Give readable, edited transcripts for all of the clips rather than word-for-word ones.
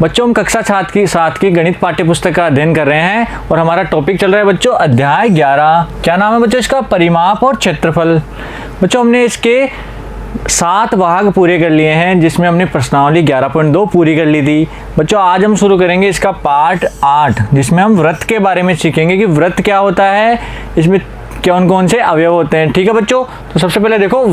बच्चों हम कक्षा 7 की गणित पाठ्य पुस्तक का अध्ययन कर रहे हैं और हमारा टॉपिक चल रहा है बच्चों अध्याय 11। क्या नाम है बच्चों इसका? परिमाप और क्षेत्रफल। बच्चों हमने इसके 7 भाग पूरे कर लिए हैं, जिसमें हमने प्रश्नावली 11.2 पूरी कर ली थी। बच्चों आज हम शुरू करेंगे इसका पार्ट 8, जिसमें हम वृत्त के बारे में सीखेंगे कि वृत्त क्या होता है, इसमें कौन कौन से अवयव होते हैं। ठीक है बच्चों, तो सबसे पहले देखो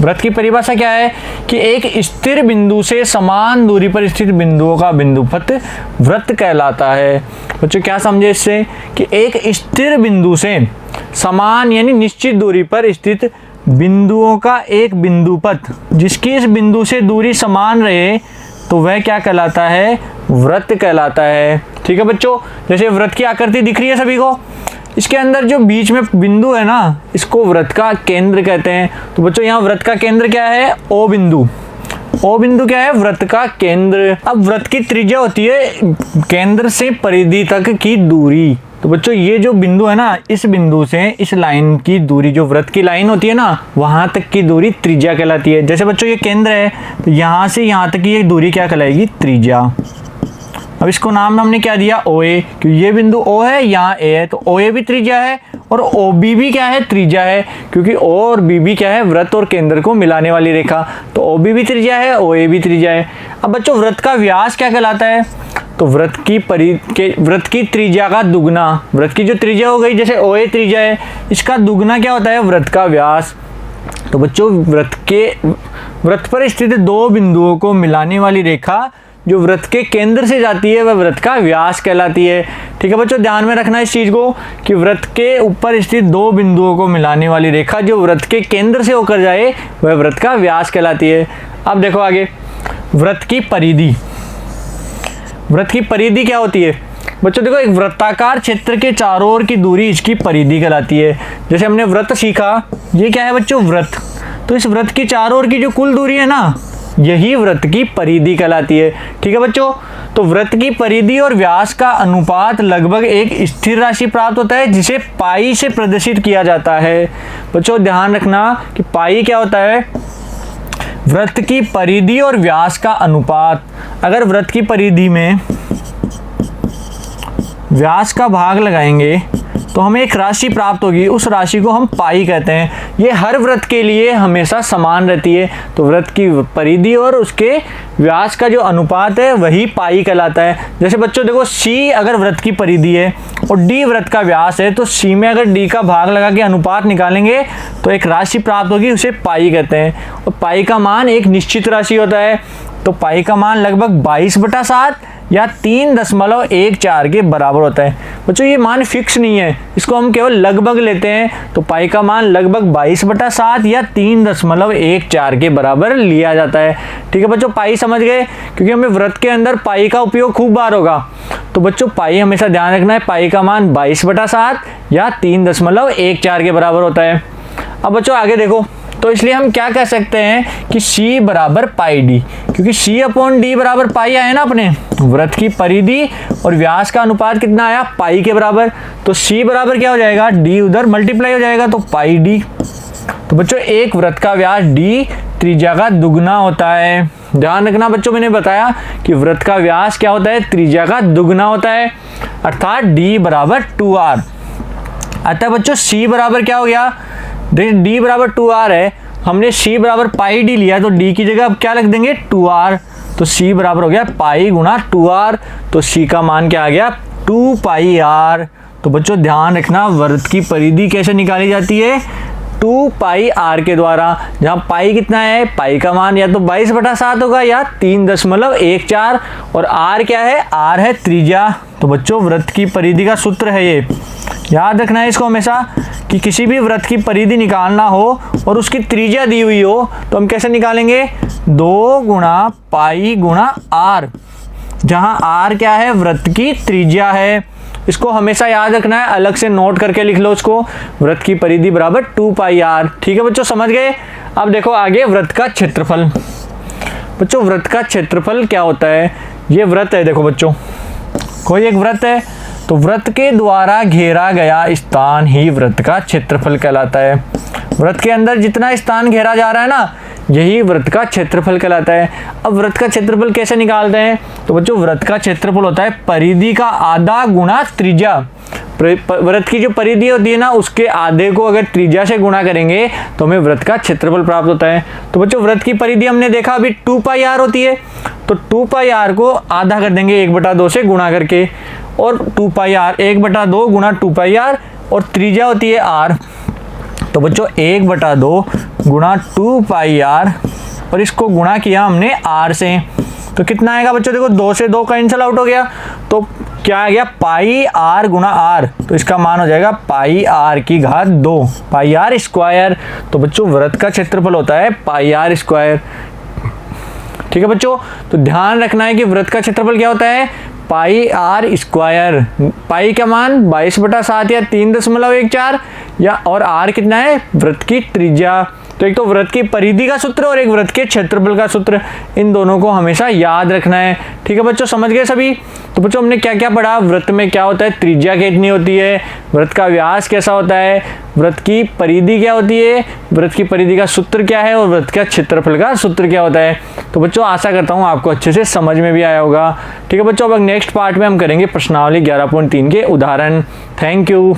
वृत्त की परिभाषा क्या है कि एक स्थिर बिंदु से समान दूरी पर स्थित बिंदुओं का बिंदुपथ वृत्त कहलाता है। बच्चों क्या समझे इससे कि एक स्थिर बिंदु से समान यानी निश्चित दूरी पर स्थित बिंदुओं का एक बिंदुपथ जिसकी इस बिंदु से दूरी समान रहे तो वह क्या कहलाता है? वृत्त कहलाता है। ठीक है बच्चों, जैसे वृत्त की आकृति दिख रही है सभी को, इसके अंदर जो बीच में बिंदु है ना, इसको वृत्त का केंद्र कहते हैं। तो बच्चों यहाँ वृत्त का केंद्र क्या है? ओ बिंदु। ओ बिंदु क्या है? वृत्त का केंद्र। अब वृत्त की त्रिज्या होती है केंद्र से परिधि तक की दूरी। तो बच्चों ये जो बिंदु है ना, इस बिंदु से इस लाइन की दूरी, जो वृत्त की लाइन होती है ना, वहां तक की दूरी त्रिज्या कहलाती है। जैसे बच्चों ये केंद्र है, तो यहाँ से यहाँ तक की ये दूरी क्या कहलाएगी? त्रिज्या। अब इसको नाम हमने क्या दिया? ओ ए, क्योंकि ये बिंदु ओ है, यहाँ ए है, तो ओ ए भी त्रिज्या है और ओ बी भी क्या है? त्रिज्या है, क्योंकि ओ और बी भी क्या है? वृत्त और केंद्र को मिलाने वाली रेखा। तो ओ बी भी त्रिज्या है, ओ ए भी त्रिज्या है। अब बच्चों वृत्त का व्यास क्या कहलाता है? तो वृत्त की त्रिज्या का दुगना, वृत्त की जो त्रिज्या हो गई, जैसे ओ ए त्रिज्या है, इसका दुगना क्या होता है? वृत्त का व्यास। तो बच्चों वृत्त पर स्थित दो बिंदुओं को मिलाने वाली रेखा जो वृत्त के केंद्र से जाती है वह वृत्त का व्यास कहलाती है। ठीक है बच्चों, ध्यान में रखना इस चीज को कि वृत्त के ऊपर स्थित दो बिंदुओं को मिलाने वाली रेखा जो वृत्त के केंद्र से होकर जाए वह वृत्त का व्यास कहलाती है। अब देखो आगे, वृत्त की परिधि। वृत्त की परिधि क्या होती है? बच्चों देखो, एक वृत्ताकार क्षेत्र के चारों ओर की दूरी इसकी परिधि कहलाती है। जैसे हमने वृत्त सीखा, ये क्या है बच्चों? वृत्त। तो इस वृत्त की चारों ओर की जो कुल दूरी है ना, यही वृत्त की परिधि कहलाती है। ठीक है बच्चों, तो वृत्त की परिधि और व्यास का अनुपात लगभग एक स्थिर राशि प्राप्त होता है जिसे पाई से प्रदर्शित किया जाता है। बच्चों ध्यान रखना कि पाई क्या होता है? वृत्त की परिधि और व्यास का अनुपात। अगर वृत्त की परिधि में व्यास का भाग लगाएंगे तो हमें एक राशि प्राप्त होगी, उस राशि को हम पाई कहते हैं। ये हर वृत्त के लिए हमेशा समान रहती है। तो वृत्त की परिधि और उसके व्यास का जो अनुपात है वही पाई कहलाता है। जैसे बच्चों देखो, सी अगर वृत्त की परिधि है और डी वृत्त का व्यास है, तो सी में अगर डी का भाग लगा के अनुपात निकालेंगे तो एक राशि प्राप्त होगी, उसे पाई कहते हैं। और पाई का मान एक निश्चित राशि होता है। तो पाई का मान लगभग 22/7 या 3.14 के बराबर होता है। बच्चों ये मान फिक्स नहीं है, इसको हम केवल लगभग लेते हैं। तो पाई का मान लगभग 22/7 या 3.14 के बराबर लिया जाता है। ठीक है बच्चों, पाई समझ गए? क्योंकि हमें वृत्त के अंदर पाई का उपयोग खूब बार होगा। तो बच्चों पाई हमेशा ध्यान रखना है, पाई का मान 22/7 या 3.14 के बराबर होता है। अब बच्चों आगे देखो, तो इसलिए हम क्या कह सकते हैं कि C बराबर पाई डी, क्योंकि C/D बराबर पाई आया ना अपने। वृत्त की परिधि और व्यास का अनुपात कितना आया? पाई के बराबर। तो C बराबर क्या हो जाएगा? D उधर मल्टीप्लाई हो जाएगा, तो पाई डी। तो बच्चों एक वृत्त का व्यास D त्रिज्या का दुगना होता है। ध्यान रखना बच्चों, मैंने बताया कि वृत्त का व्यास क्या होता है? त्रिज्या का दुगना होता है, अर्थात D बराबर 2R। अतः बच्चों C बराबर क्या हो गया? D बराबर 2R है, हमने C बराबर पाई डी लिया, तो D की जगह अब क्या लिख देंगे? 2R। तो C बराबर हो गया पाई गुणा 2R। तो C का मान क्या आ गया? 2 पाई R। तो बच्चों ध्यान रखना, वृत्त की परिधि कैसे निकाली जाती है? 2 पाई R के द्वारा। जहाँ पाई कितना है? पाई का मान या तो 22/7 होगा या 3.14, और R क्या है? R है त्रिज्या। तो बच्चों वृत्त की परिधि का सूत्र है ये, याद रखना है इसको हमेशा, कि किसी भी वृत्त की परिधि निकालना हो और उसकी त्रिज्या दी हुई हो तो हम कैसे निकालेंगे? 2 गुणा पाई गुणा R, जहां R क्या है? वृत्त की त्रिज्या है। इसको हमेशा याद रखना है, अलग से नोट करके लिख लो इसको। वृत्त की परिधि बराबर 2 पाई R। ठीक है बच्चों, समझ गए? अब देखो आगे, वृत्त का क्षेत्रफल। बच्चों वृत्त का क्षेत्रफल क्या होता है? ये वृत्त है, देखो बच्चों, कोई एक वृत्त है, तो वृत्त के द्वारा घेरा गया स्थान ही वृत्त का क्षेत्रफल कहलाता है। वृत्त के अंदर जितना स्थान घेरा जा रहा है ना, यही वृत्त का क्षेत्रफल कहलाता है। अब वृत्त का क्षेत्रफल कैसे निकालते हैं? तो बच्चों वृत्त का क्षेत्रफल होता है परिधि का आधा गुणा त्रिज्या। वृत्त की जो परिधि होती है ना, उसके आधे को अगर त्रिज्या से गुणा करेंगे तो हमें वृत्त का क्षेत्रफल प्राप्त होता है। तो बच्चों वृत्त की परिधि हमने देखा अभी 2πr होती है, तो 2πr को आधा कर देंगे 1/2 से गुणा करके, और 2πr 1/2 गुणा 2πr, और त्रिज्या होती है r, तो बच्चों 1/2 गुणा 2πr, और इसको गुणा किया हमने r से, तो कितना आएगा बच्चों? देखो 2 से 2 कैंसिल आउट हो गया, तो क्या आ गया? पाई r गुणा r, तो इसका मान हो जाएगा पाई r की घात 2, पाई r स्क्वायर। तो बच्चों वृत्त का क्षेत्रफल होता है पाई r स्क्वायर। ठीक है बच्चों, तो ध्यान रखना है कि वृत्त का क्षेत्रफल क्या होता है? पाई r स्क्वायर। पाई का मान 22/7 या 3.14, या और r कितना है? वृत्त की त्रिज्या। तो एक तो वृत्त की परिधि का सूत्र और एक वृत्त के क्षेत्रफल का सूत्र, इन दोनों को हमेशा याद रखना है। ठीक है बच्चों, समझ गए सभी? तो बच्चों हमने क्या क्या पढ़ा? वृत्त में क्या होता है? त्रिज्या कितनी होती है, वृत्त का व्यास कैसा होता है, वृत्त की परिधि क्या होती है, वृत्त की परिधि का सूत्र क्या है, और वृत्त का क्षेत्रफल का सूत्र क्या होता है। तो बच्चों आशा करता हूँ आपको अच्छे से समझ में भी आया होगा। ठीक है बच्चों, अब नेक्स्ट पार्ट में हम करेंगे प्रश्नावली 11.3 के उदाहरण। Thank you.